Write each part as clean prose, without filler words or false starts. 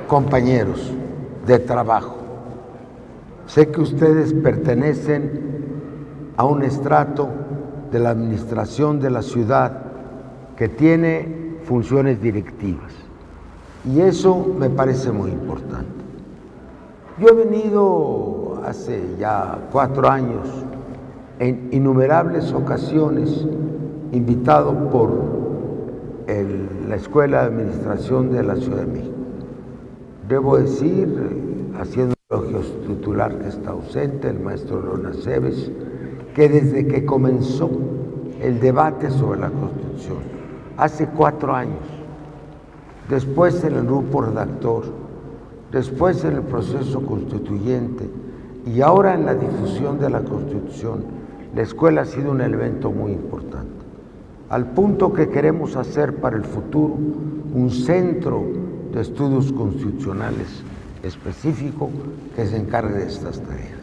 compañeros de trabajo, sé que ustedes pertenecen a un estrato de la administración de la ciudad que tiene funciones directivas, y eso me parece muy importante. Yo he venido hace ya 4 años en innumerables ocasiones invitado por la Escuela de Administración de la Ciudad de México. Debo decir, haciendo elogios titular que está ausente, el maestro León Aceves, que desde que comenzó el debate sobre la Constitución, hace 4 años, después en el grupo redactor, después en el proceso constituyente y ahora en la difusión de la Constitución, la escuela ha sido un elemento muy importante, al punto que queremos hacer para el futuro un centro de estudios constitucionales específico que se encargue de estas tareas.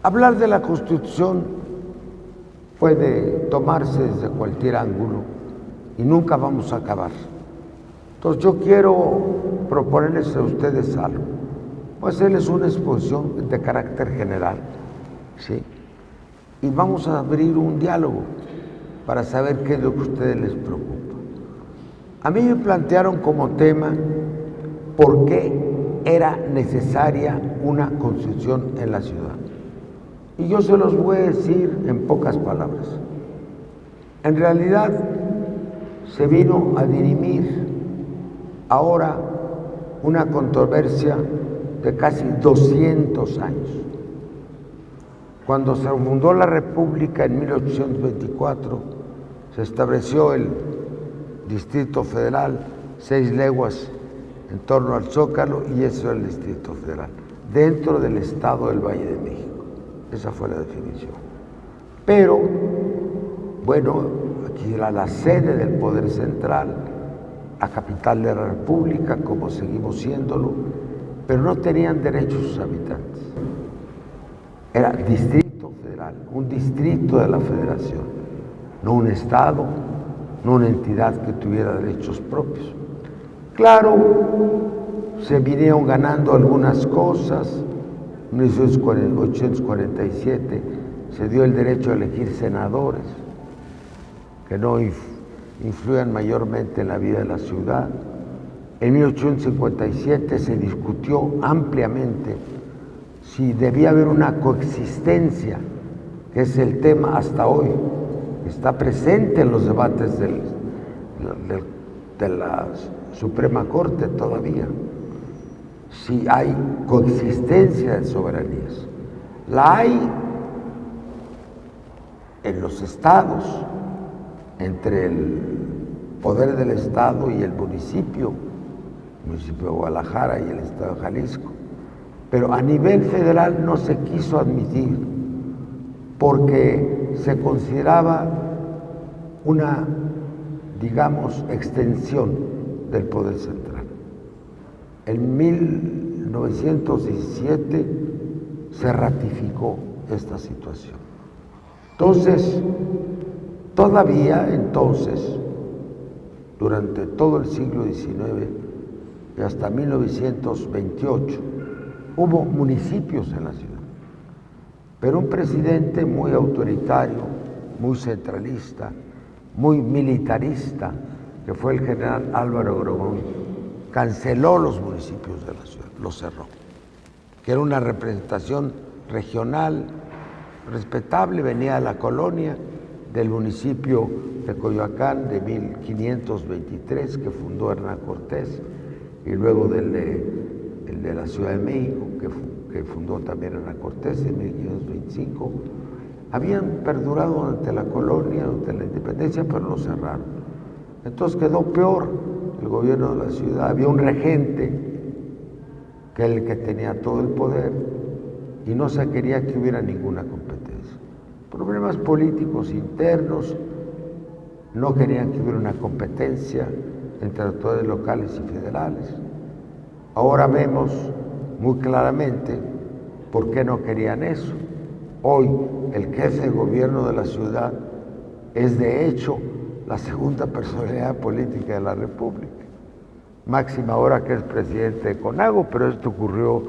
Hablar de la Constitución puede tomarse desde cualquier ángulo y nunca vamos a acabar. Entonces yo quiero proponerles a ustedes algo. Voy a hacerles una exposición de carácter general, ¿sí? Y vamos a abrir un diálogo para saber qué es lo que a ustedes les preocupa. A mí me plantearon como tema por qué era necesaria una constitución en la ciudad. Y yo se los voy a decir en pocas palabras. En realidad se vino a dirimir ahora una controversia de casi 200 años. Cuando se fundó la República en 1824, se estableció el Distrito Federal, 6 leguas en torno al Zócalo, y eso era el Distrito Federal, dentro del Estado del Valle de México. Esa fue la definición. Pero, bueno, aquí era la sede del poder central, la capital de la República, como seguimos siéndolo, pero no tenían derechos sus habitantes. Era Distrito Federal, un distrito de la Federación, no un Estado, no una entidad que tuviera derechos propios. Claro, se vinieron ganando algunas cosas. En 1847 se dio el derecho a elegir senadores que no influyan mayormente en la vida de la ciudad. En 1857 se discutió ampliamente si debía haber una coexistencia, que es el tema hasta hoy, está presente en los debates de la Suprema Corte todavía, si hay coexistencia de soberanías. La hay en los estados, entre el poder del Estado y el municipio de Guadalajara y el Estado de Jalisco, pero a nivel federal no se quiso admitir porque se consideraba una, digamos, extensión del poder central. En 1917 se ratificó esta situación. Entonces, todavía entonces, durante todo el siglo XIX y hasta 1928, hubo municipios en la ciudad, pero un presidente muy autoritario, muy centralista, muy militarista, que fue el general Álvaro Obregón, canceló los municipios de la ciudad, los cerró, que era una representación regional respetable. Venía de la colonia del municipio de Coyoacán de 1523, que fundó Hernán Cortés, y luego el de la Ciudad de México, que fundó también Hernán Cortés en 1525. Habían perdurado durante la colonia, durante la independencia, pero lo cerraron. Entonces quedó peor el gobierno de la ciudad. Había un regente, que era el que tenía todo el poder, y no se quería que hubiera ninguna competencia. Problemas políticos internos, no querían que hubiera una competencia entre autoridades locales y federales. Ahora vemos muy claramente por qué no querían eso. Hoy el jefe de gobierno de la ciudad es de hecho la segunda personalidad política de la República. máxima ahora que es presidente de CONAGO, pero esto ocurrió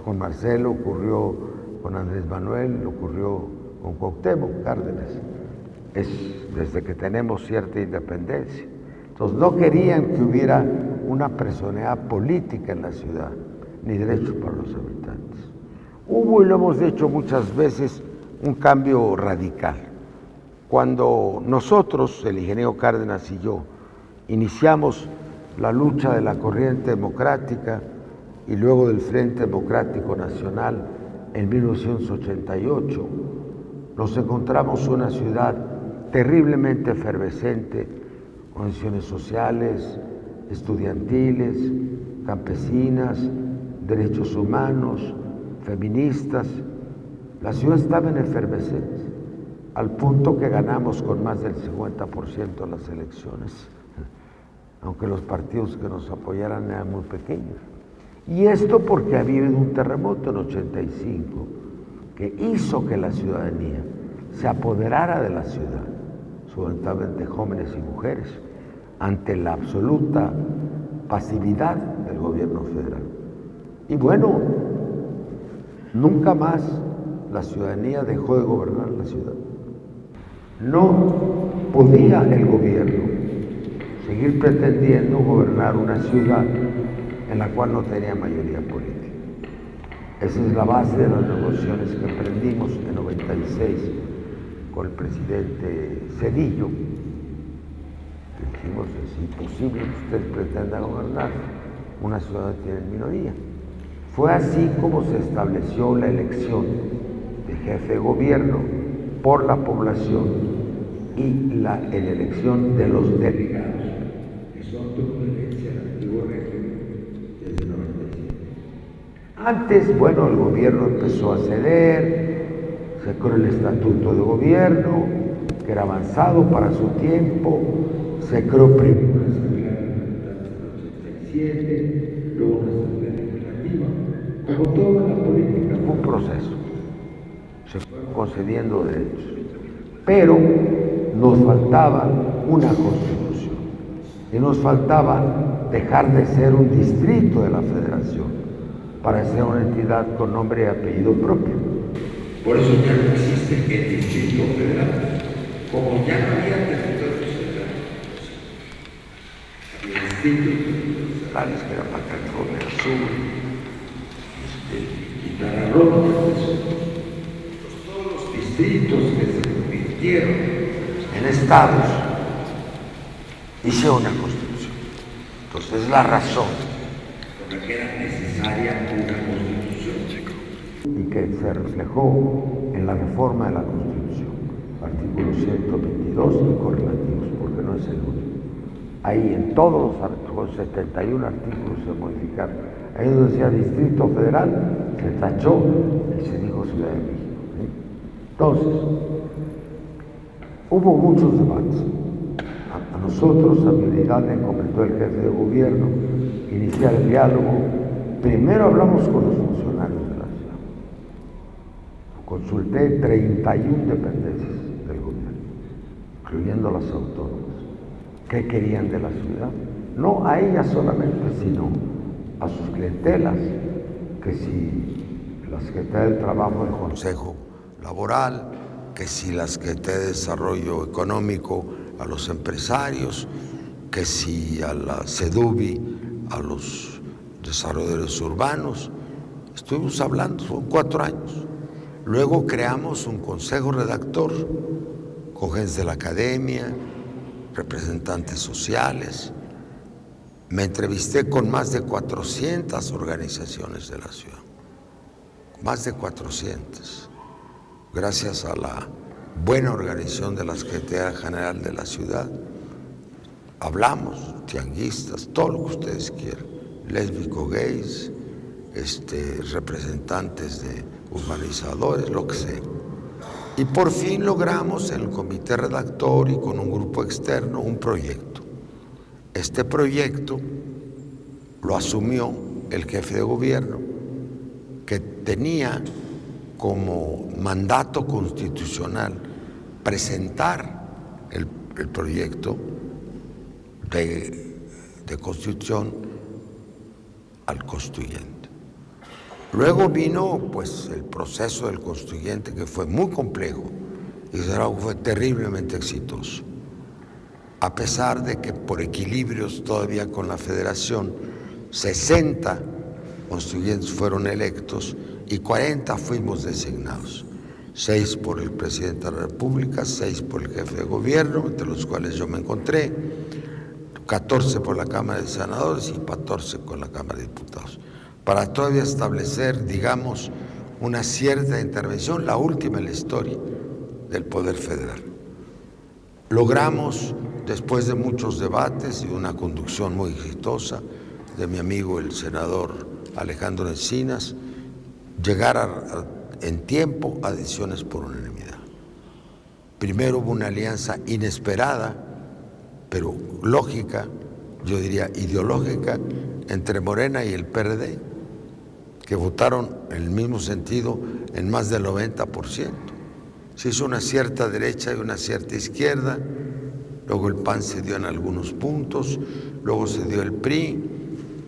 con Marcelo, ocurrió con Andrés Manuel, ocurrió con Cuauhtémoc Cárdenas. Es desde que tenemos cierta independencia. Entonces no querían que hubiera una personalidad política en la ciudad, ni derechos para los habitantes. Hubo, y lo hemos dicho muchas veces, un cambio radical. Cuando nosotros, el ingeniero Cárdenas y yo, iniciamos la lucha de la corriente democrática y luego del Frente Democrático Nacional en 1988, nos encontramos una ciudad terriblemente efervescente, organizaciones sociales, estudiantiles, campesinas, derechos humanos, feministas. La ciudad estaba en efervescencia, al punto que ganamos con más del 50% las elecciones, aunque los partidos que nos apoyaran eran muy pequeños. Y esto porque había habido un terremoto en 85 que hizo que la ciudadanía se apoderara de la ciudad, fundamentalmente jóvenes y mujeres, ante la absoluta pasividad del gobierno federal. Y bueno, nunca más la ciudadanía dejó de gobernar la ciudad. No podía el gobierno seguir pretendiendo gobernar una ciudad en la cual no tenía mayoría política. Esa es la base de las negociaciones que emprendimos en 96 con el presidente Zedillo. Dijimos, es imposible que usted pretenda gobernar una ciudad que tiene minoría. Fue así como se estableció la elección de jefe de gobierno por la población y la elección de los delegados, que son turbulencia del antiguo régimen desde el 97. Antes, bueno, el gobierno empezó a ceder, se creó el estatuto de gobierno, que era avanzado para su tiempo, se creó primero una asamblea legislativa en el 87, luego una asamblea legislativa. Como todo en la política, fue un proceso. Se fueron concediendo derechos. Pero nos faltaba una constitución y nos faltaba dejar de ser un distrito de la federación para ser una entidad con nombre y apellido propio. Por eso ya no existe el Distrito Federal, como ya no había territorios federales. Había distritos Federales que era Baja California Sur, Quintana Roo, todos los distritos que se convirtieron en estados, hicieron una constitución. Entonces es la razón por la que era necesaria una constitución. y que se reflejó en la reforma de la Constitución, artículo 122 y correlativos, porque no es el único. Ahí en todos los 71 artículos se modificaron. Ahí donde decía Distrito Federal, se tachó y se dijo Ciudad de México. ¿Sí? Entonces, hubo muchos debates. A nosotros, a mi unidad, me encomendó el jefe de gobierno iniciar el diálogo. Primero hablamos con los funcionarios de la ciudad. Consulté 31 dependencias del gobierno, incluyendo las autónomas. ¿Qué querían de la ciudad? No a ellas solamente, sino a sus clientelas, que si la Secretaría del Trabajo del Consejo Laboral, que si la Secretaría de Desarrollo Económico a los empresarios, que si a la CEDUBI a los desarrolladores urbanos. Estuvimos hablando, son 4 años. Luego creamos un consejo redactor con gente de la academia, representantes sociales. Me entrevisté con más de 400 organizaciones de la ciudad, más de 400, gracias a la buena organización de la Secretaría General de la ciudad. Hablamos, tianguistas, todo lo que ustedes quieran, lésbicos, gays, representantes de urbanizadores, lo que sea. Y por fin logramos en el comité redactor y con un grupo externo un proyecto. Este proyecto lo asumió el jefe de gobierno, que tenía como mandato constitucional presentar el proyecto de constitución al constituyente. Luego vino pues el proceso del constituyente, que fue muy complejo y fue terriblemente exitoso, a pesar de que por equilibrios todavía con la federación 60 constituyentes fueron electos y 40 fuimos designados, 6 por el presidente de la República, 6 por el jefe de gobierno, entre los cuales yo me encontré, 14 por la Cámara de Senadores y 14 con la Cámara de Diputados, para todavía establecer, digamos, una cierta intervención, la última en la historia del Poder Federal. Logramos, después de muchos debates y una conducción muy exitosa de mi amigo el senador Alejandro Encinas, llegar en tiempo a decisiones por unanimidad. Primero hubo una alianza inesperada, pero lógica, yo diría ideológica, entre Morena y el PRD, que votaron en el mismo sentido en más del 90%. Se hizo una cierta derecha y una cierta izquierda, luego el PAN se dio en algunos puntos, luego se dio el PRI,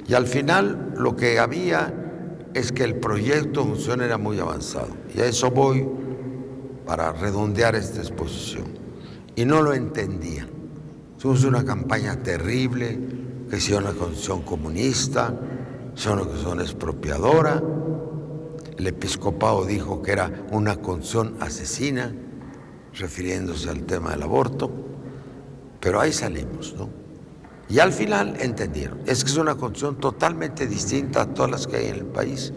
y al final lo que había es que el proyecto de función era muy avanzado, y a eso voy para redondear esta exposición. Y no lo entendían. Hicimos una campaña terrible, que hicieron la Constitución comunista, hicieron una Constitución expropiadora. El episcopado dijo que era una Constitución asesina, refiriéndose al tema del aborto, pero ahí salimos, ¿no? Y al final entendieron, es que es una Constitución totalmente distinta a todas las que hay en el país,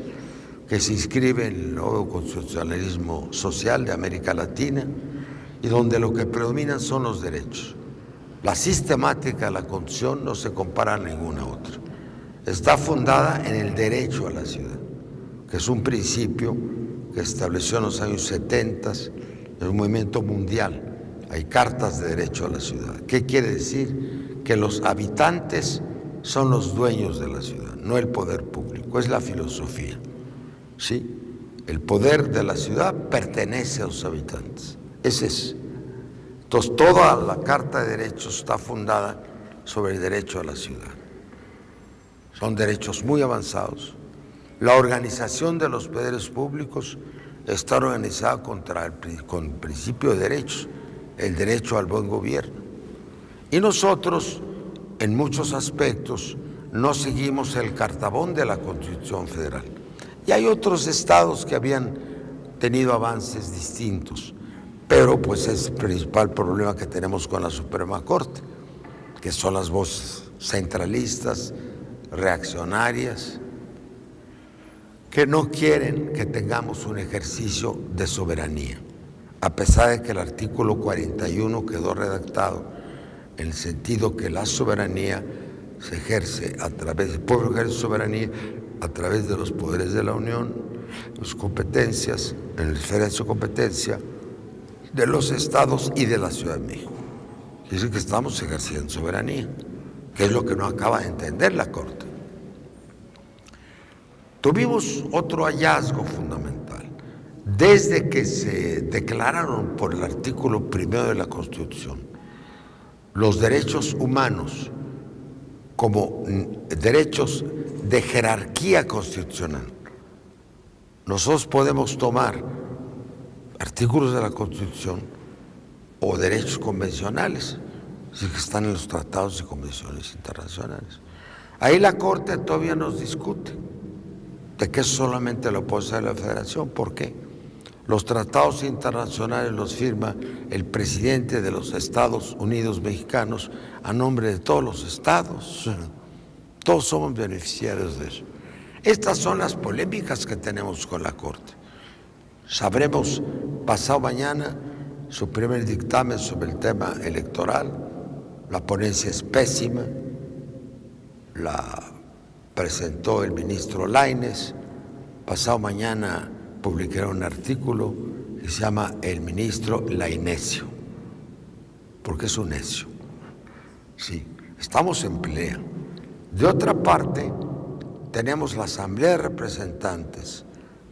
que se inscribe en el nuevo constitucionalismo social de América Latina y donde lo que predominan son los derechos. La sistemática de la Constitución no se compara a ninguna otra. Está fundada en el derecho a la ciudad, que es un principio que estableció en los años 70 el movimiento mundial. Hay cartas de derecho a la ciudad. ¿Qué quiere decir? Que los habitantes son los dueños de la ciudad, no el poder público, es la filosofía. ¿Sí? El poder de la ciudad pertenece a los habitantes. Ese es. Entonces, toda la Carta de Derechos está fundada sobre el derecho a la ciudad. Son derechos muy avanzados. La organización de los poderes públicos está organizada con el principio de derechos, el derecho al buen gobierno. Y nosotros, en muchos aspectos, no seguimos el cartabón de la Constitución Federal. Y hay otros estados que habían tenido avances distintos, pero pues es el principal problema que tenemos con la Suprema Corte, que son las voces centralistas, reaccionarias, que no quieren que tengamos un ejercicio de soberanía, a pesar de que el artículo 41 quedó redactado en el sentido que la soberanía se ejerce a través, el pueblo ejerce soberanía a través de los poderes de la Unión, sus competencias, en la esfera de su competencia, de los estados y de la Ciudad de México. Es decir, que estamos ejerciendo soberanía, que es lo que no acaba de entender la Corte. Tuvimos otro hallazgo fundamental. Desde que se declararon por el artículo 1 de la Constitución los derechos humanos como derechos de jerarquía constitucional, nosotros podemos tomar artículos de la Constitución o derechos convencionales, que están en los tratados y convenciones internacionales. Ahí la Corte todavía nos discute de que solamente lo puede hacer la Federación. ¿Por qué? Los tratados internacionales los firma el presidente de los Estados Unidos mexicanos a nombre de todos los estados. Todos somos beneficiarios de eso. Estas son las polémicas que tenemos con la Corte. Sabremos pasado mañana su primer dictamen sobre el tema electoral. La ponencia es pésima. La presentó el ministro Lainez. Pasado mañana publicará un artículo que se llama El ministro Lainesio, porque es un necio. Sí, estamos en pelea. De otra parte, tenemos la Asamblea de Representantes,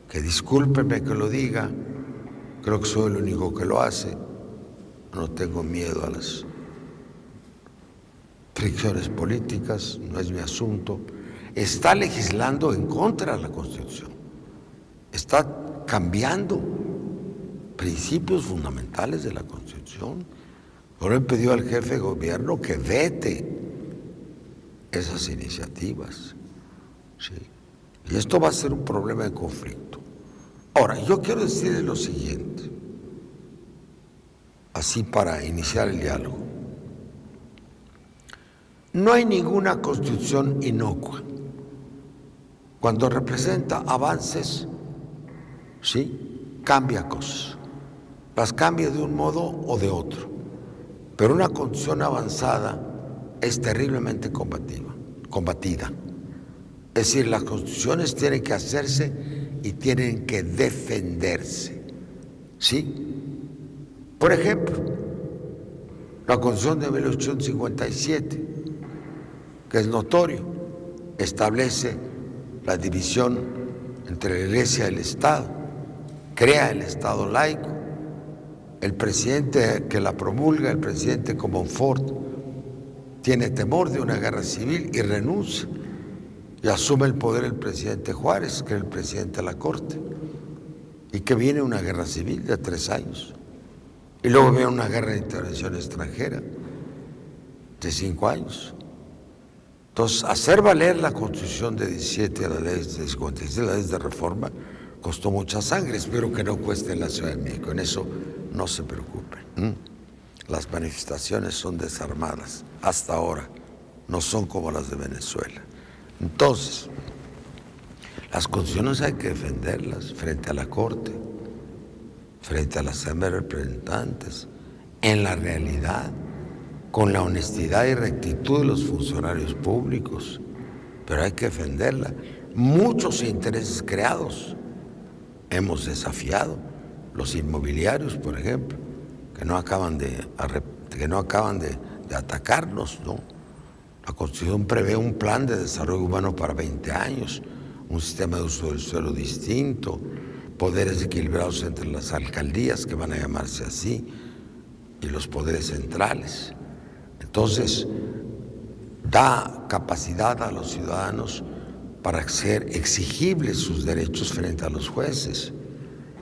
que discúlpenme que lo diga, creo que soy el único que lo hace, no tengo miedo a las fricciones políticas, no es mi asunto. está legislando en contra de la Constitución, está cambiando principios fundamentales de la Constitución. Por eso pidió al jefe de gobierno que vete esas iniciativas, ¿sí? Y esto va a ser un problema de conflicto. Ahora, yo quiero decirles lo siguiente, así para iniciar el diálogo. No hay ninguna constitución inocua. Cuando representa avances, sí, cambia cosas. Las cambia de un modo o de otro. Pero una constitución avanzada es terriblemente combatida. Es decir, las constituciones tienen que hacerse y tienen que defenderse, ¿sí? Por ejemplo, la Constitución de 1857, que es notorio, establece la división entre la Iglesia y el Estado, crea el Estado laico. El presidente que la promulga, el presidente Comonfort, tiene temor de una guerra civil y renuncia. Y asume el poder el presidente Juárez, que es el presidente de la Corte, y que viene una guerra civil de 3 años. Y luego viene una guerra de intervención extranjera de 5 años. Entonces, hacer valer la Constitución de 17 a la ley de 56, la ley de reforma, costó mucha sangre. Espero que no cueste en la Ciudad de México. En eso no se preocupen. Las manifestaciones son desarmadas hasta ahora, no son como las de Venezuela. Entonces, las constituciones hay que defenderlas frente a la Corte, frente a la Cámara de Representantes, en la realidad, con la honestidad y rectitud de los funcionarios públicos, pero hay que defenderla. Muchos intereses creados hemos desafiado, los inmobiliarios, por ejemplo, que no acaban de atacarnos, ¿no? La Constitución prevé un plan de desarrollo humano para 20 años, un sistema de uso del suelo distinto, poderes equilibrados entre las alcaldías, que van a llamarse así, y los poderes centrales. Entonces, da capacidad a los ciudadanos para hacer exigibles sus derechos frente a los jueces.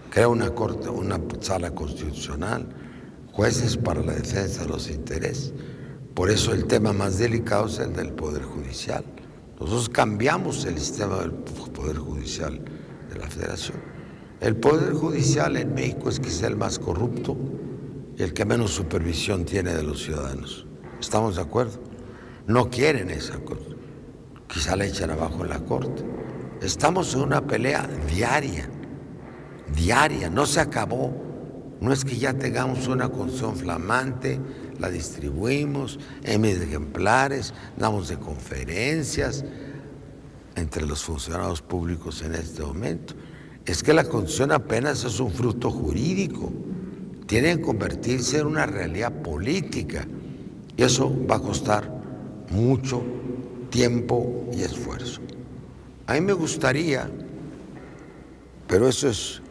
Crea una sala constitucional, jueces para la defensa de los intereses. Por eso el tema más delicado es el del Poder Judicial. Nosotros cambiamos el sistema del Poder Judicial de la Federación. El Poder Judicial en México es quizá el más corrupto y el que menos supervisión tiene de los ciudadanos. ¿Estamos de acuerdo? No quieren esa cosa. Quizá la echan abajo en la Corte. Estamos en una pelea diaria, no se acabó. No es que ya tengamos una constitución flamante, la distribuimos en ejemplares, damos de conferencias entre los funcionarios públicos en este momento. Es que la Constitución apenas es un fruto jurídico, tiene que convertirse en una realidad política y eso va a costar mucho tiempo y esfuerzo. A mí me gustaría, pero eso es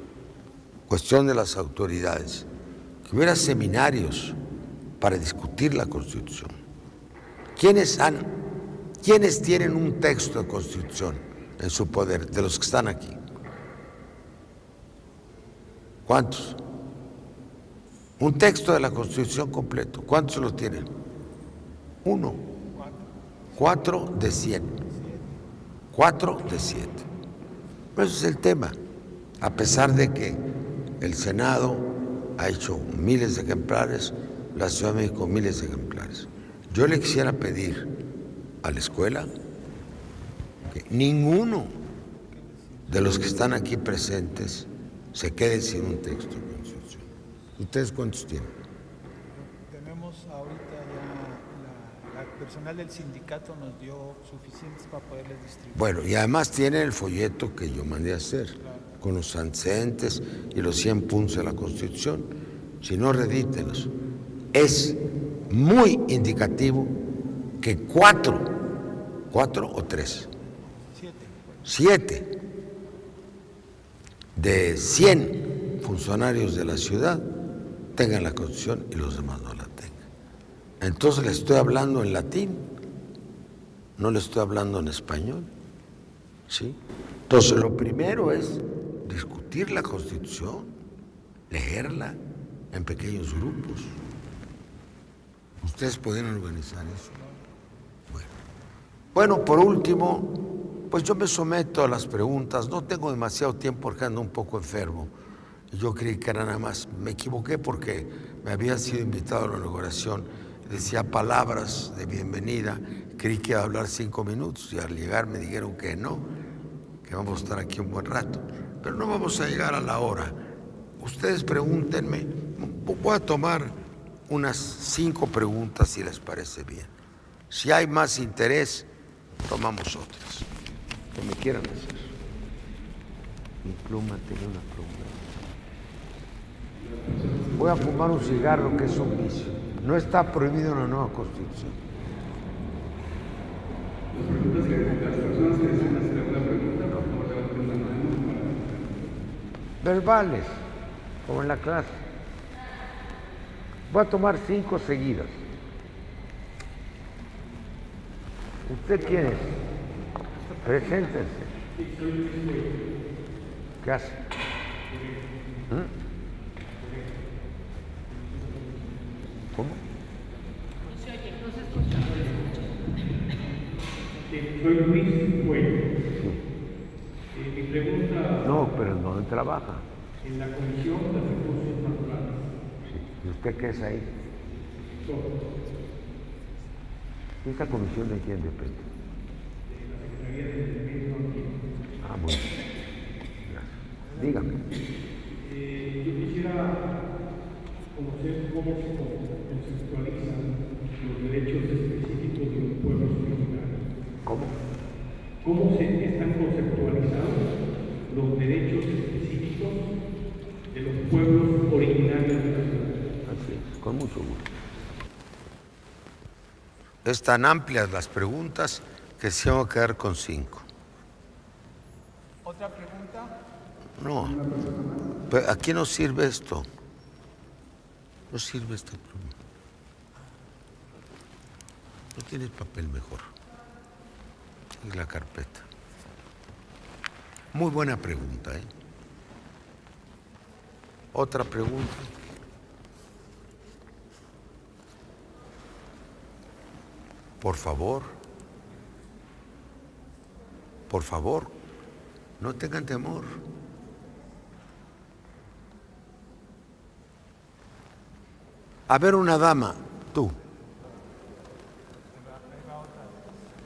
cuestión de las autoridades, que hubiera seminarios para discutir la Constitución. ¿Quiénes tienen un texto de Constitución en su poder, de los que están aquí? ¿Cuántos? Un texto de la Constitución completo. ¿Cuántos lo tienen? 1. 4 de 100. 4 de 7. Pero ese es el tema. A pesar de que el Senado ha hecho miles de ejemplares, la Ciudad de México miles de ejemplares. Yo le quisiera pedir a la escuela que ninguno de los que están aquí presentes se quede sin un texto de Constitución. ¿Ustedes cuántos tienen? Tenemos ahorita ya, la personal del sindicato nos dio suficientes para poderles distribuir. Bueno, y además tienen el folleto que yo mandé a hacer, claro, con los antecedentes y los 100 puntos de la Constitución. Si no, redítenlos. Es muy indicativo que 4 o 3, 7 de 100 funcionarios de la ciudad tengan la Constitución y los demás no la tengan. Entonces le estoy hablando en latín, no le estoy hablando en español. ¿sí? Entonces, lo primero es discutir la Constitución, leerla en pequeños grupos. ¿Ustedes pueden organizar eso? Bueno, por último, pues yo me someto a las preguntas. No tengo demasiado tiempo porque ando un poco enfermo. Yo creí que era nada más. Me equivoqué porque me había sido invitado a la inauguración. Decía palabras de bienvenida. Creí que iba a hablar 5 minutos y al llegar me dijeron que no, que vamos a estar aquí un buen rato. Pero no vamos a llegar a la hora. Ustedes pregúntenme. Voy a tomar unas 5 preguntas si les parece bien. Si hay más interés, tomamos otras que me quieran hacer. Mi pluma tiene una pluma. Voy a fumar un cigarro, que es un vicio. No está prohibido en la nueva Constitución. Las personas que desean hacer alguna pregunta, por favor, levanten la mano. Verbales, como en la clase. Voy a tomar 5 seguidas. ¿Usted quién es? Preséntense. ¿Qué hace? ¿Cómo? No se oye, no se escucha. Soy Luis Cuello. Mi pregunta... No, pero ¿en dónde trabaja? En la Comisión de Recursos Naturales. Sí. ¿Y usted qué es ahí? ¿Y esta comisión de quién depende? De la Secretaría del Medio Ambiente. Ah, bueno. Gracias. Dígame. Yo quisiera conocer cómo se conceptualizan los derechos específicos de los pueblos originarios. ¿Cómo? ¿Cómo se están conceptualizados los derechos específicos de los pueblos originarios de la ciudad? Así es, con mucho gusto. Es tan amplias las preguntas que se van a quedar con 5. ¿Otra pregunta? No. Pero ¿a quién nos sirve esto? No sirve esta pluma. No tienes papel mejor. Es la carpeta. Muy buena pregunta, ¿eh? Otra pregunta. Por favor, no tengan temor. A ver, una dama, tú.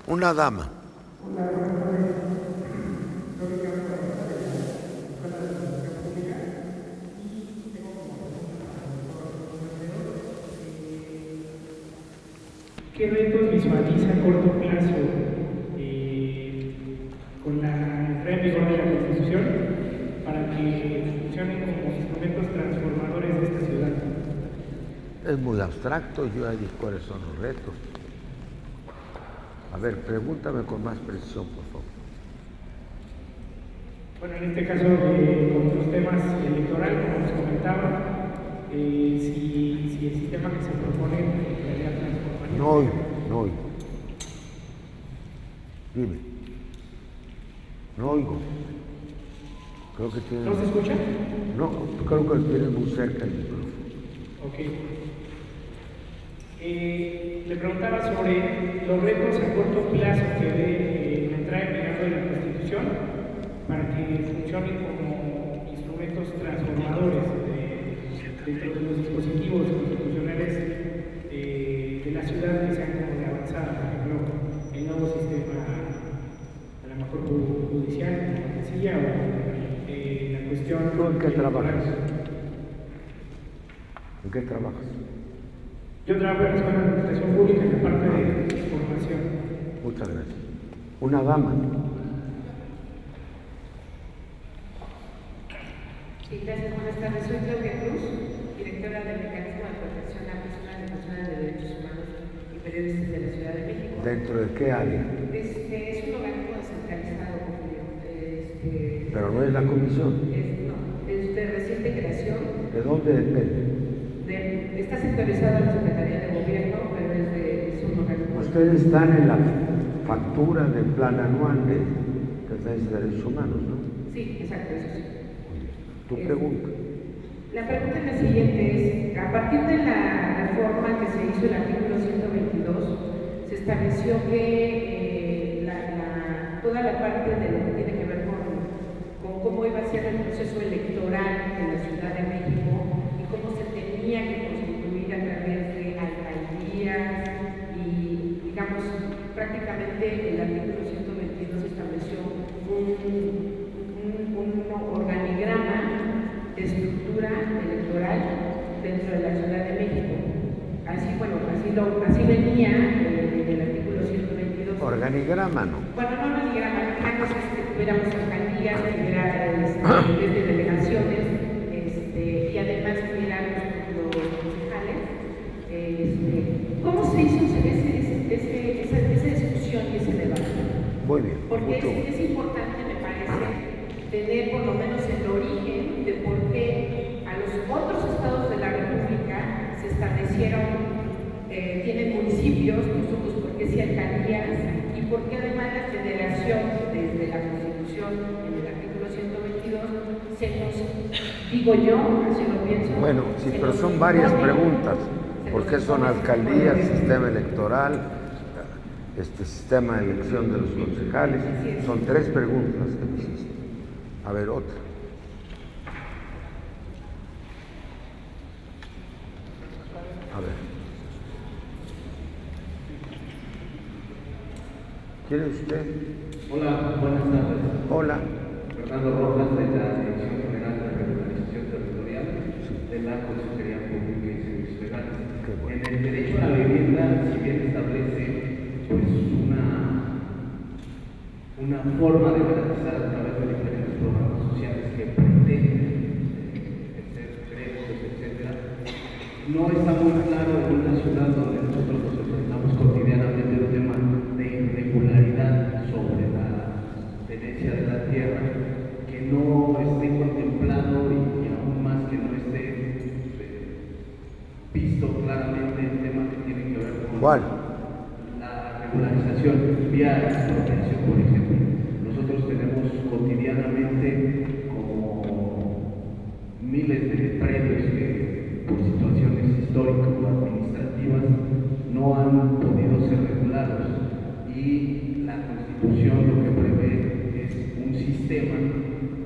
Una dama. ¿Qué retos visualiza a corto plazo con la entrada en vigor de la Constitución para que funcionen como instrumentos transformadores de esta ciudad? Es muy abstracto, yo ya dije cuáles son los retos. A ver, pregúntame con más precisión, por favor. Bueno, en este caso, con los temas electorales, como nos comentaba, si el sistema que se propone en realidad transformaría. No oigo. Dime. No oigo. Creo que tiene... ¿No se escucha? No, creo que lo tienes muy cerca el micrófono. Ok. Le preguntaba sobre los retos a corto plazo que debe la entrada en vigor de la Constitución para que funcionen como instrumentos transformadores dentro de los dispositivos constitucionales de la ciudad que sean como de avanzada, por ejemplo, el nuevo sistema, a lo mejor judicial, como decía, o la cuestión... ¿Tú en qué trabajas? ¿En qué trabajas? Yo trabajo en la Escuela de Administración Pública en la parte de formación. Muchas gracias. Una dama. Sí, gracias. Buenas tardes. Soy Claudia Cruz, directora del Mecanismo de Protección a Personas Defensoras de Derechos Humanos y Periodistas de la Ciudad de México. ¿Dentro de qué área? Es un organismo descentralizado, Julio. Pero no es la comisión. No, es de reciente creación. ¿De dónde depende? Está centralizado en la Secretaría de Gobierno, pero es un organismo. Ustedes están en la factura del plan anual Defensa de Derechos Humanos, ¿no? Sí, exacto, eso sí. Tu pregunta. La pregunta es la siguiente, es, a partir de la reforma que se hizo el artículo 122, se estableció que toda la parte de lo que tiene que ver con cómo iba a ser el proceso electoral en la Ciudad de México y cómo se tenía que constituir a través de alcaldías y, digamos, prácticamente el artículo 122 estableció un organigrama de estructura electoral dentro de la Ciudad de México. Así venía en el artículo 122. Organigrama, ¿no? Bueno, no organigrama, digamos que tuviéramos alcaldías, tuviera desde delegaciones, y además tuviera los concejales. ¿Cómo se hizo esa discusión y ese debate? Muy bien. Porque es importante, me parece, tener por lo menos el origen de por qué a los otros estados de la República se establecieron, tienen municipios, nosotros por qué sí alcaldías, y por qué además la federación, desde la Constitución, en el artículo 122, se nos, digo yo, así lo pienso. Bueno, sí, pero son varias preguntas. ¿Por qué son alcaldías, sistema electoral, sistema de elección de los concejales? Son 3 preguntas que me hiciste. A ver, otra. A ver. ¿Quién es usted? Hola, buenas tardes. Hola. Fernando Rojas, de la Dirección General de Regularización Territorial de la Consejería Pública y Servicios Legales. Bueno. En el derecho a la vivienda, si bien establece pues, una forma de garantizar a través de diferentes programas sociales que pretenden hacer créditos, etc., no está muy claro en una ciudad donde nosotros nos enfrentamos cotidianamente el tema de irregularidad sobre la tenencia de la tierra, que no esté contemplado y aún más que no esté visto claramente el tema que tiene que ver con ¿Cuál? la regularización vía expropiación, por ejemplo. Nosotros tenemos cotidianamente como miles de predios que por situaciones históricas o administrativas no han podido ser regulados, y la Constitución lo que prevé es un sistema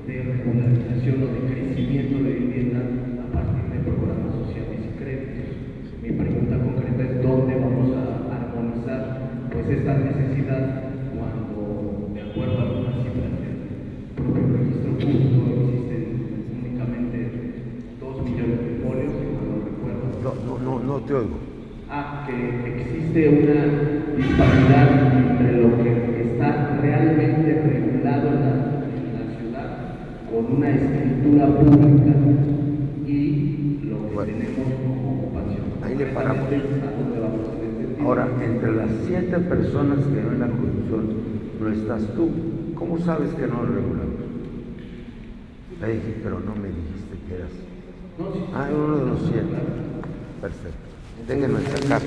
de regularización o de crecimiento de vivienda a partir de programas sociales y créditos. Mi pregunta concreta es dónde vamos a armonizar pues esta necesidad cuando, de acuerdo a algunas cifras del propio registro público, existen únicamente 2 millones de folios, si mal no recuerdo. No te oigo. Que existe una disparidad entre lo que está realmente regulado en la ciudad con una escritura pública y lo que tenemos como ocupación. Ahí le paramos. ¿A dónde vamos en este Ahora, entre las 7 personas que no en la Constitución no estás tú. ¿Cómo sabes que no lo regulamos? Le dije, pero no me dijiste que eras. No, sí. Uno de los 7. Perfecto. Déjenme sacar.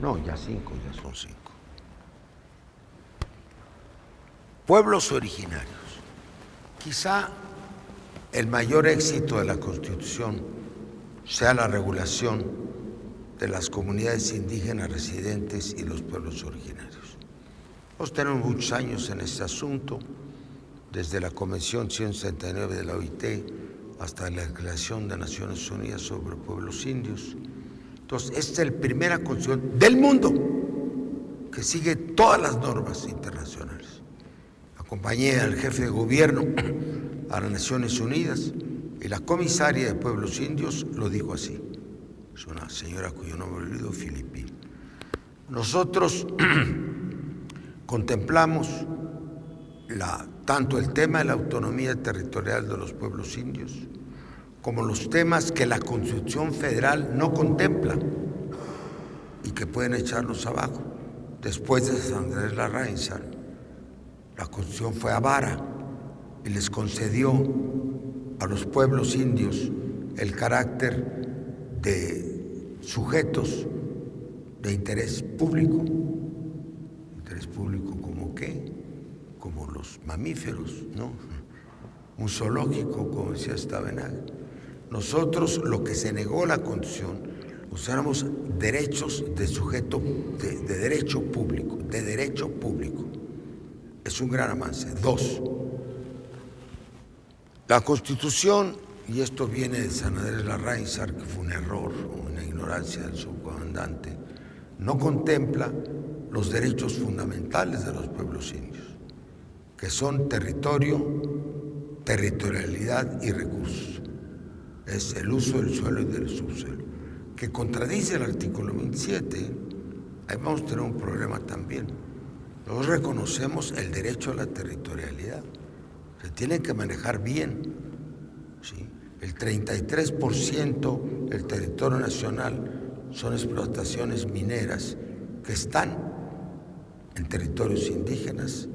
No, ya 5, ya son 5. Pueblos originarios. Quizá el mayor éxito de la Constitución sea la regulación de las comunidades indígenas residentes y los pueblos originarios. Nosotros tenemos muchos años en este asunto, desde la Convención 169 de la OIT hasta la Declaración de Naciones Unidas sobre Pueblos Indios. Entonces, esta es la primera constitución del mundo que sigue todas las normas internacionales. Acompañé al jefe de gobierno a las Naciones Unidas y la comisaria de Pueblos Indios lo dijo así. Es una señora cuyo nombre olvido, Filipín. Nosotros contemplamos tanto el tema de la autonomía territorial de los pueblos indios como los temas que la Constitución Federal no contempla y que pueden echarnos abajo. Después de San Andrés Larraín, la Constitución fue avara y les concedió a los pueblos indios el carácter de sujetos de interés público. ¿Interés público como qué? Como los mamíferos, ¿no? Un zoológico, como decía Stavenhagen. Nosotros, lo que se negó la Constitución, usáramos derechos de sujeto, de derecho público, Es un gran avance. 2, la Constitución, y esto viene de San Andrés Larrainzar, que fue un error, una ignorancia del subcomandante, no contempla los derechos fundamentales de los pueblos indios, que son territorio, territorialidad y recursos. Es el uso del suelo y del subsuelo, que contradice el artículo 27. Ahí vamos a tener un problema también. Nosotros reconocemos el derecho a la territorialidad. Se tiene que manejar bien, ¿sí? El 33% del territorio nacional son explotaciones mineras que están en territorios indígenas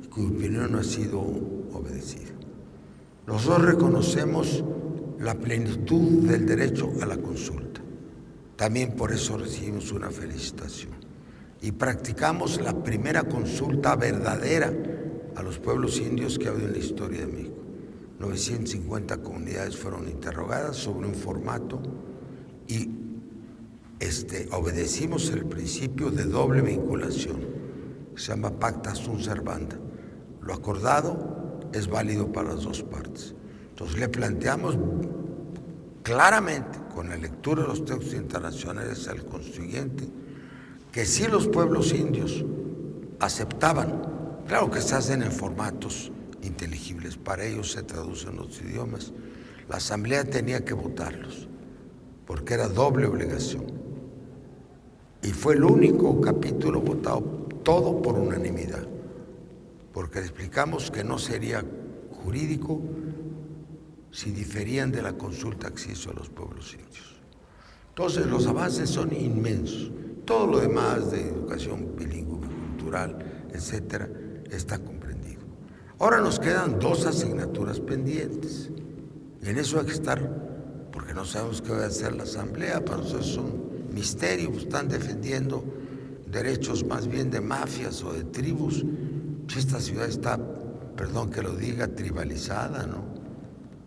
y cuya opinión no ha sido obedecida. Nosotros reconocemos la plenitud del derecho a la consulta. También por eso recibimos una felicitación. Y practicamos la primera consulta verdadera a los pueblos indios que ha habido en la historia de México. 950 comunidades fueron interrogadas sobre un formato y obedecimos el principio de doble vinculación, que se llama pacta sunt servanda. Lo acordado es válido para las dos partes. Entonces le planteamos claramente, con la lectura de los textos internacionales al constituyente, que si los pueblos indios aceptaban, claro que se hacen en formatos inteligibles, para ellos se traducen los idiomas, la Asamblea tenía que votarlos, porque era doble obligación. Y fue el único capítulo votado, todo por unanimidad, porque le explicamos que no sería jurídico si diferían de la consulta que se hizo a los pueblos indios. Entonces los avances son inmensos. Todo lo demás de educación bilingüe, cultural, etcétera, está comprendido. Ahora nos quedan 2 asignaturas pendientes. Y en eso hay que estar, porque no sabemos qué va a hacer la Asamblea, para nosotros es un misterio, están defendiendo derechos más bien de mafias o de tribus. Esta ciudad está, perdón que lo diga, tribalizada, ¿no?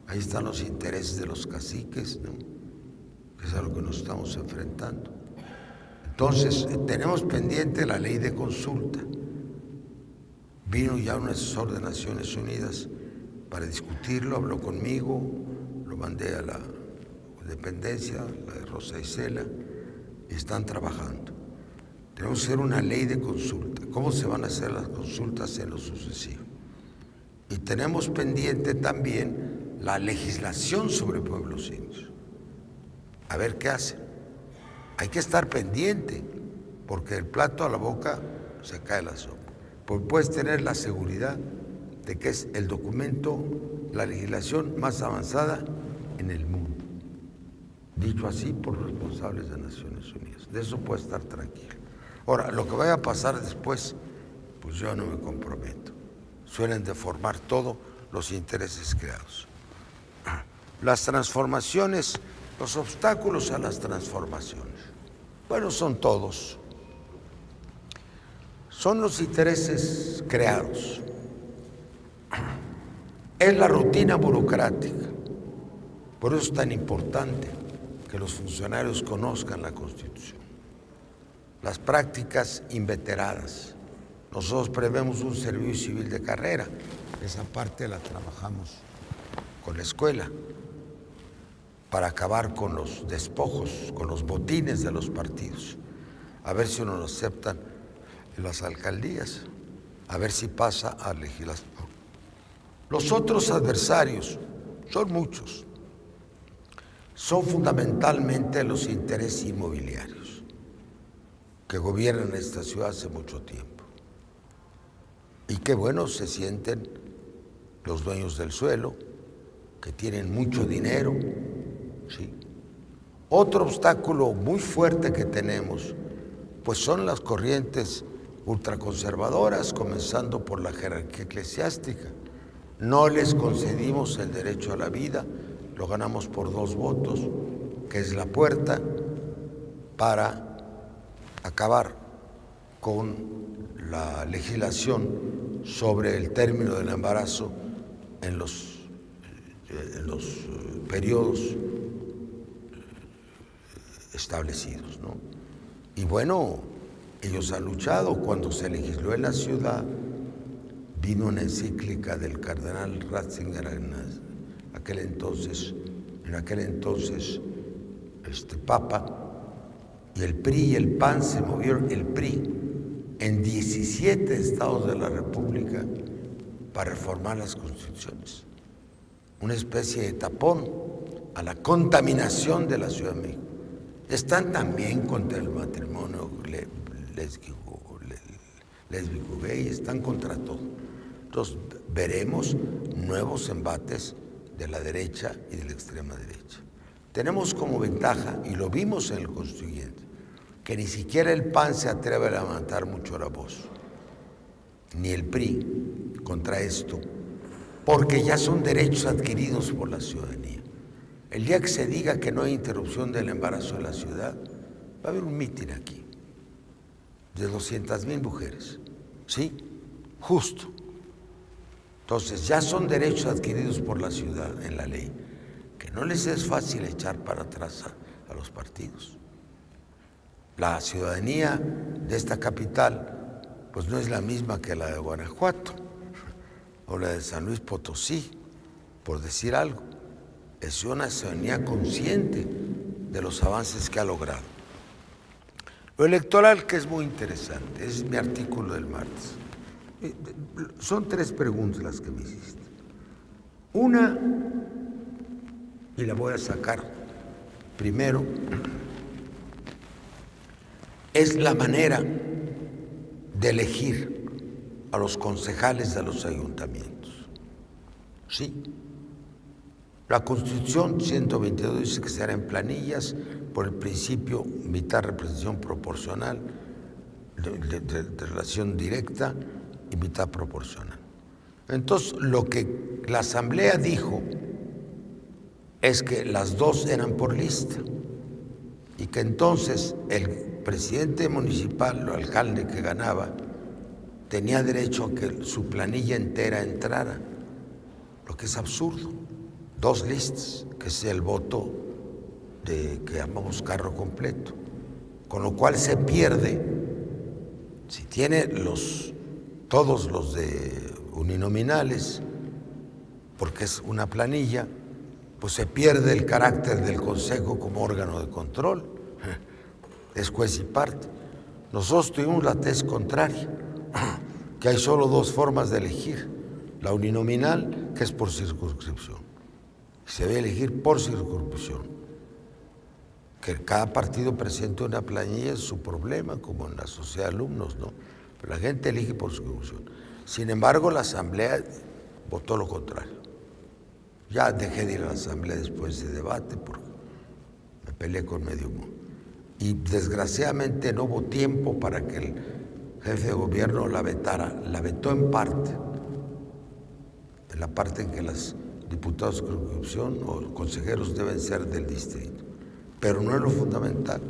Ahí están los intereses de los caciques, ¿no? Que es a lo que nos estamos enfrentando. Entonces, tenemos pendiente la ley de consulta. Vino ya un asesor de Naciones Unidas para discutirlo, habló conmigo, lo mandé a la dependencia, la de Rosa Isela, y están trabajando. Tenemos que hacer una ley de consulta. ¿Cómo se van a hacer las consultas en lo sucesivo? Y tenemos pendiente también la legislación sobre pueblos indios. A ver qué hacen. Hay que estar pendiente, porque el plato a la boca se cae la sopa. Pues puedes tener la seguridad de que es el documento, la legislación más avanzada en el mundo. Dicho así por responsables de Naciones Unidas. De eso puedes estar tranquilo. Ahora, lo que vaya a pasar después, pues yo no me comprometo. Suelen deformar todo los intereses creados. Las transformaciones, los obstáculos a las transformaciones. Bueno, son todos. Son los intereses creados. Es la rutina burocrática. Por eso es tan importante que los funcionarios conozcan la Constitución. Las prácticas inveteradas. Nosotros prevemos un servicio civil de carrera. Esa parte la trabajamos con la escuela para acabar con los despojos, con los botines de los partidos. A ver si nos aceptan en las alcaldías, a ver si pasa a legislación. Los otros adversarios, son muchos, son fundamentalmente los intereses inmobiliarios que gobiernan esta ciudad hace mucho tiempo. Y qué bueno se sienten los dueños del suelo, que tienen mucho dinero, ¿sí? Otro obstáculo muy fuerte que tenemos, pues son las corrientes ultraconservadoras, comenzando por la jerarquía eclesiástica. No les concedimos el derecho a la vida, lo ganamos por 2 votos, que es la puerta, para acabar con la legislación sobre el término del embarazo en los periodos establecidos, ¿no? Y bueno, ellos han luchado. Cuando se legisló en la ciudad, vino una encíclica del cardenal Ratzinger en aquel entonces Papa, y el PRI y el PAN se movieron, el PRI en 17 estados de la República para reformar las constituciones. Una especie de tapón a la contaminación de la Ciudad de México. Están también contra el matrimonio lésbico gay, están contra todo. Entonces veremos nuevos embates de la derecha y de la extrema derecha. Tenemos como ventaja, y lo vimos en el constituyente, que ni siquiera el PAN se atreve a levantar mucho la voz, ni el PRI, contra esto, porque ya son derechos adquiridos por la ciudadanía. El día que se diga que no hay interrupción del embarazo en la ciudad, va a haber un mitin aquí de 200,000 mujeres, ¿sí? Justo. Entonces ya son derechos adquiridos por la ciudad en la ley, que no les es fácil echar para atrás a los partidos. La ciudadanía de esta capital pues no es la misma que la de Guanajuato o la de San Luis Potosí, por decir algo. Es una ciudadanía consciente de los avances que ha logrado. Lo electoral, que es muy interesante, es mi artículo del martes. Son 3 preguntas las que me hiciste. Una, y la voy a sacar primero, es la manera de elegir a los concejales de los ayuntamientos. Sí. La Constitución 122 dice que será en planillas por el principio mitad representación proporcional, de relación directa y mitad proporcional. Entonces, lo que la Asamblea dijo es que las 2 eran por lista y que entonces el presidente municipal o alcalde que ganaba tenía derecho a que su planilla entera entrara, lo que es absurdo. 2 listas, que es el voto que llamamos carro completo, con lo cual se pierde, si tiene todos los de uninominales, porque es una planilla, pues se pierde el carácter del Consejo como órgano de control, es juez y parte. Nosotros tuvimos la tez contraria, que hay solo 2 formas de elegir, la uninominal, que es por circunscripción. Se debe elegir por circunscripción. Que cada partido presente una planilla es su problema, como en la sociedad de alumnos, ¿no? Pero la gente elige por circunscripción. Sin embargo, la Asamblea votó lo contrario. Ya dejé de ir a la Asamblea después de debate porque me peleé con medio mundo. Y desgraciadamente no hubo tiempo para que el jefe de gobierno la vetara. La vetó en parte, en la parte en que los diputados de circunscripción o consejeros deben ser del distrito, pero no es lo fundamental.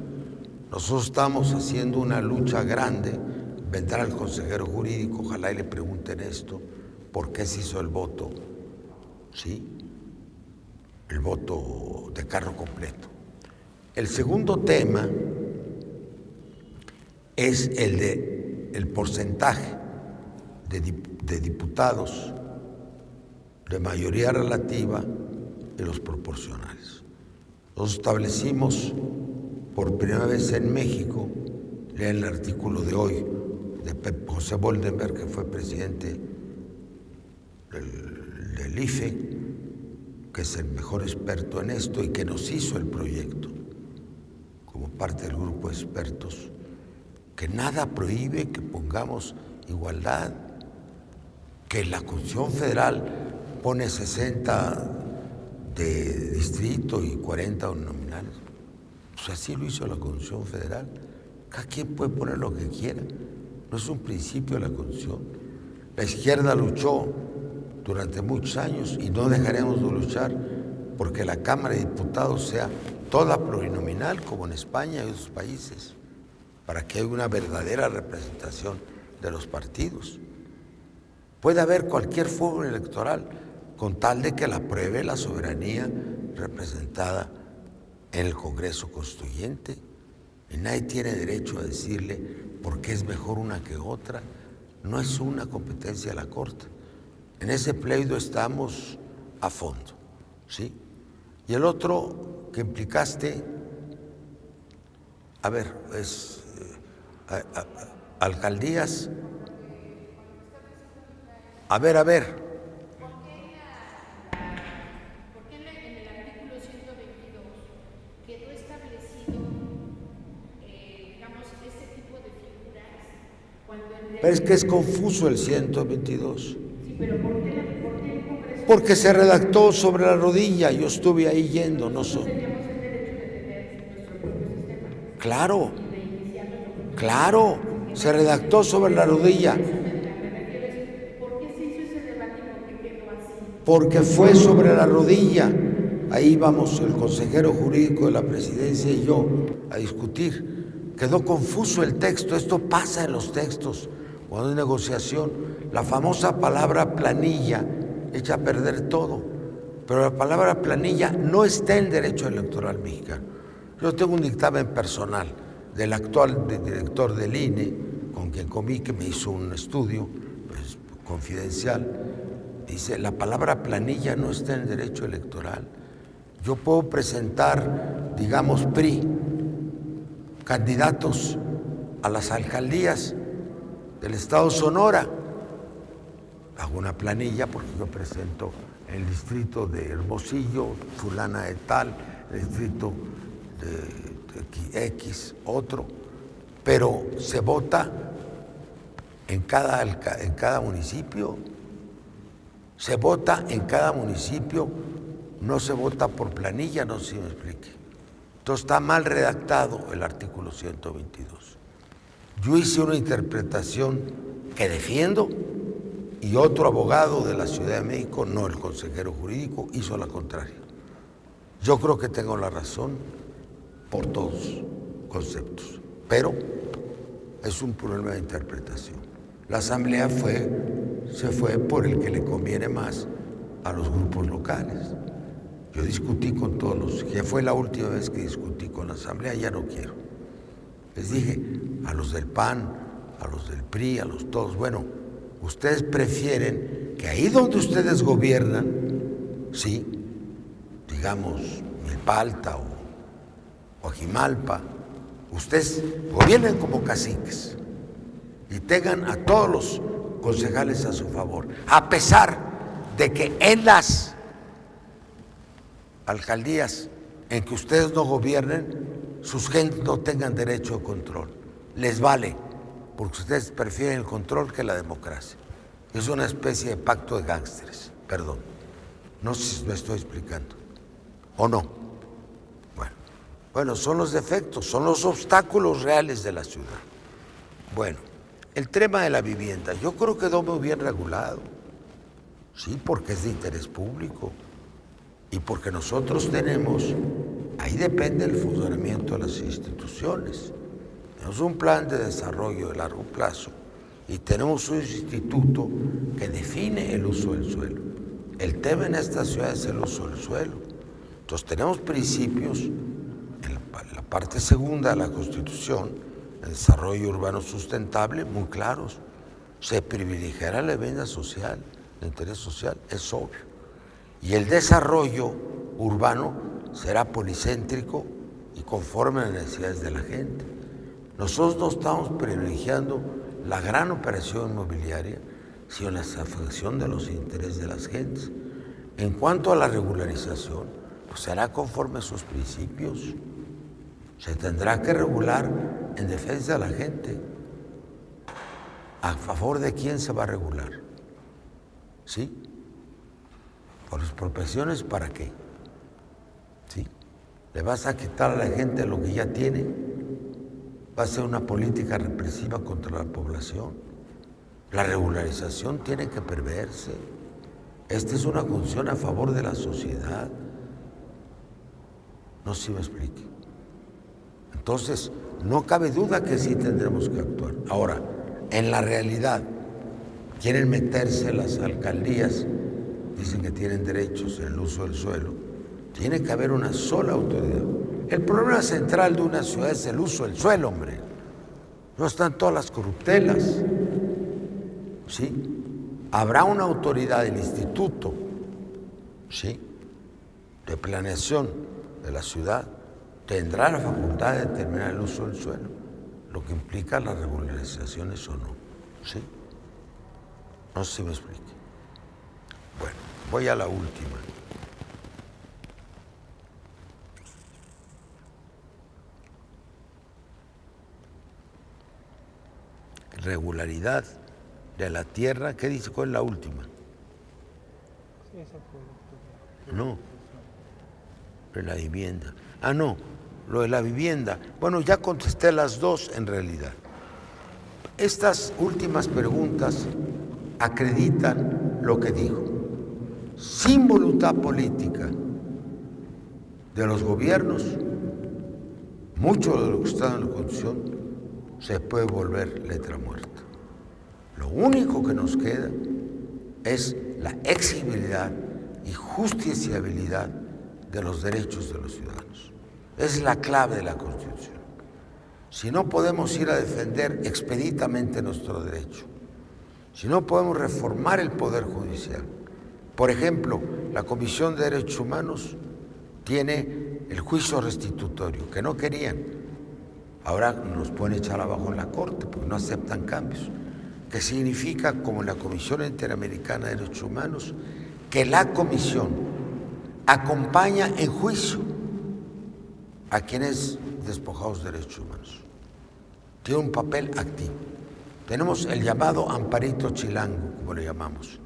Nosotros estamos haciendo una lucha grande. Vendrá el consejero jurídico, ojalá y le pregunten esto, ¿por qué se hizo el voto? ¿Sí? El voto de carro completo. El segundo tema es el porcentaje de diputados de mayoría relativa y los proporcionales. Nosotros establecimos por primera vez en México, lean el artículo de hoy de José Boldenberg, que fue presidente del IFE, que es el mejor experto en esto y que nos hizo el proyecto como parte del grupo de expertos, que nada prohíbe que pongamos igualdad, que la Constitución Federal pone 60 de distrito y 40 nominales. Pues así lo hizo la Constitución Federal. Cada quien puede poner lo que quiera. No es un principio de la Constitución. La izquierda luchó durante muchos años y no dejaremos de luchar porque la Cámara de Diputados sea toda plurinominal, como en España y otros países, para que haya una verdadera representación de los partidos. Puede haber cualquier fórmula electoral, con tal de que la apruebe la soberanía representada en el Congreso Constituyente. Y nadie tiene derecho a decirle por qué es mejor una que otra. No es una competencia de la Corte. En ese pleito estamos a fondo, ¿sí? Y el otro que implicaste, a ver, es alcaldías. A ver. ¿Por qué en el artículo 122 quedó establecido, digamos, este tipo de figuras cuando en realidad... Pero es que es confuso el 122. Sí, pero ¿por qué el Congreso? Porque se redactó sobre la rodilla, yo estuve ahí yendo, no sé. Teníamos el derecho de tener nuestro propio sistema Claro, y de iniciar nuestro propio claro, se redactó sobre la rodilla. ¿Por qué se hizo ese debate y por qué quedó así? Porque fue sobre la rodilla. Ahí vamos el consejero jurídico de la presidencia y yo a discutir. Quedó confuso el texto. Esto pasa en los textos cuando hay negociación. La famosa palabra planilla echa a perder todo. Pero la palabra planilla no está en el derecho electoral mexicano. Yo tengo un dictamen personal del actual director del INE, con quien comí, que me hizo un estudio pues, confidencial. Dice, la palabra planilla no está en el derecho electoral. Yo puedo presentar, digamos, PRI, candidatos a las alcaldías del estado Sonora. Hago una planilla porque yo presento el distrito de Hermosillo, fulana de tal, el distrito de X, otro, pero se vota en cada municipio. Se vota en cada municipio, no se vota por planilla, no sé si me explique. Entonces está mal redactado el artículo 122. Yo hice una interpretación que defiendo y otro abogado de la Ciudad de México, no el consejero jurídico, hizo la contraria. Yo creo que tengo la razón por todos conceptos, pero es un problema de interpretación. La asamblea se fue por el que le conviene más a los grupos locales. Yo discutí con todos los, que fue la última vez que discutí con la asamblea, ya no quiero. Les dije a los del PAN, a los del PRI, a los todos, bueno, ustedes prefieren que ahí donde ustedes gobiernan, sí, digamos, Milpa Alta o Ajimalpa, ustedes gobiernen como caciques y tengan a todos los concejales a su favor, a pesar de que en las alcaldías en que ustedes no gobiernen, sus gentes no tengan derecho de control. Les vale, porque ustedes prefieren el control que la democracia. Es una especie de pacto de gángsteres, perdón. No sé si me estoy explicando, ¿o no? Bueno, son los defectos, son los obstáculos reales de la ciudad. Bueno, el tema de la vivienda, yo creo que quedó muy bien regulado, sí, porque es de interés público y porque nosotros tenemos, ahí depende el funcionamiento de las instituciones. Tenemos un plan de desarrollo de largo plazo y tenemos un instituto que define el uso del suelo. El tema en esta ciudad es el uso del suelo. Entonces tenemos principios en la parte segunda de la Constitución, el desarrollo urbano sustentable, muy claros. Se privilegiará la vivienda social, el interés social, es obvio. Y el desarrollo urbano será policéntrico y conforme a las necesidades de la gente. Nosotros no estamos privilegiando la gran operación inmobiliaria, sino la satisfacción de los intereses de las gentes. En cuanto a la regularización, pues será conforme a sus principios. Se tendrá que regular en defensa de la gente. ¿A favor de quién se va a regular? ¿Sí? ¿Por las expropiaciones para qué? ¿Sí? ¿Le vas a quitar a la gente lo que ya tiene? ¿Va a ser una política represiva contra la población? La regularización tiene que preverse. Esta es una función a favor de la sociedad. No sé si me explique. Entonces, no cabe duda que sí tendremos que actuar. Ahora, en la realidad, quieren meterse las alcaldías, dicen que tienen derechos en el uso del suelo. Tiene que haber una sola autoridad. El problema central de una ciudad es el uso del suelo, hombre. No están todas las corruptelas. ¿Sí? Habrá una autoridad del instituto, ¿sí?, de planeación de la ciudad, tendrá la facultad de determinar el uso del suelo, lo que implica las regularizaciones o no, ¿sí? No sé si me explique. Bueno, voy a la última. Regularidad de la tierra, ¿qué dice? ¿Cuál es la última? Sí, esa fue. No, de la vivienda. Ah, no, lo de la vivienda. Bueno, ya contesté las dos en realidad. Estas últimas preguntas acreditan lo que dijo. Sin voluntad política de los gobiernos, mucho de lo que está en la Constitución se puede volver letra muerta. Lo único que nos queda es la exigibilidad y justiciabilidad de los derechos de los ciudadanos. Es la clave de la Constitución. Si no podemos ir a defender expeditamente nuestro derecho, si no podemos reformar el Poder Judicial, por ejemplo, la Comisión de Derechos Humanos tiene el juicio restitutorio, que no querían. Ahora nos pueden echar abajo en la Corte porque no aceptan cambios. Que significa, como en la Comisión Interamericana de Derechos Humanos, que la Comisión acompaña en juicio a quienes despojados de derechos humanos. Tiene un papel activo. Tenemos el llamado amparito chilango, como le llamamos,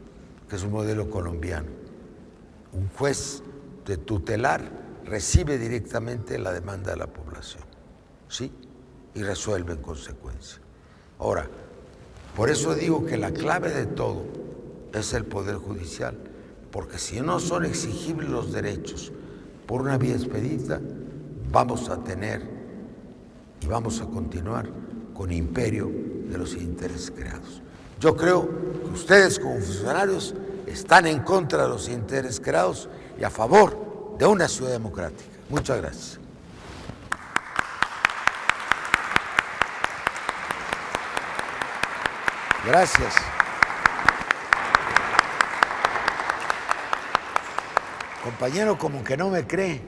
que es un modelo colombiano. Un juez de tutelar recibe directamente la demanda de la población, ¿sí? Y resuelve en consecuencia. Ahora, por eso digo que la clave de todo es el Poder Judicial, porque si no son exigibles los derechos por una vía expedita, vamos a tener y vamos a continuar con imperio de los intereses creados. Yo creo que ustedes como funcionarios están en contra de los intereses creados y a favor de una ciudad democrática. Muchas gracias. Gracias. Compañero, como que no me cree,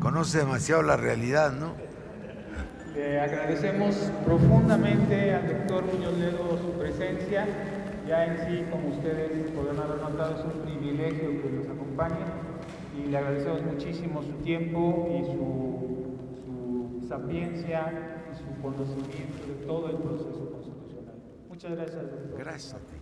conoce demasiado la realidad, ¿no? Le agradecemos profundamente al doctor Muñoz Ledo su presencia. Ya en sí, como ustedes podrán haber notado, es un privilegio que nos acompañe y le agradecemos muchísimo su tiempo y su sapiencia y su conocimiento de todo el proceso constitucional. Muchas gracias, doctor. Gracias a ti.